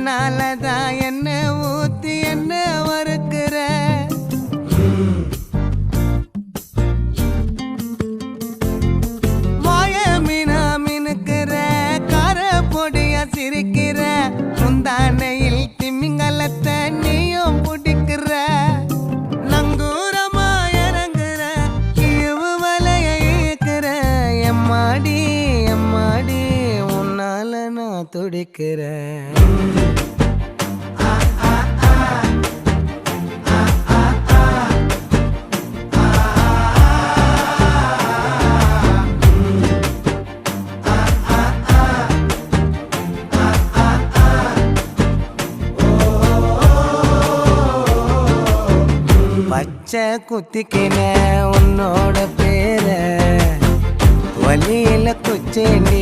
உன்னாலதான் என்ன ஊத்தி என்ன வறுக்கிற வாய மீனா மினுக்கிற கார பொடியா சிரிக்கிற முந்தானையில் திமிங்கலத்தை நீயும் பிடிக்கிற நங்கூரமா இறங்குற இழுவு வலைய இழுக்கிற எம்மாடி எம்மாடி உன்னால நான் துடிக்கிறேன் பச்சை குத்திக்கின உன்னோட பேர வலியில குச்சேண்டி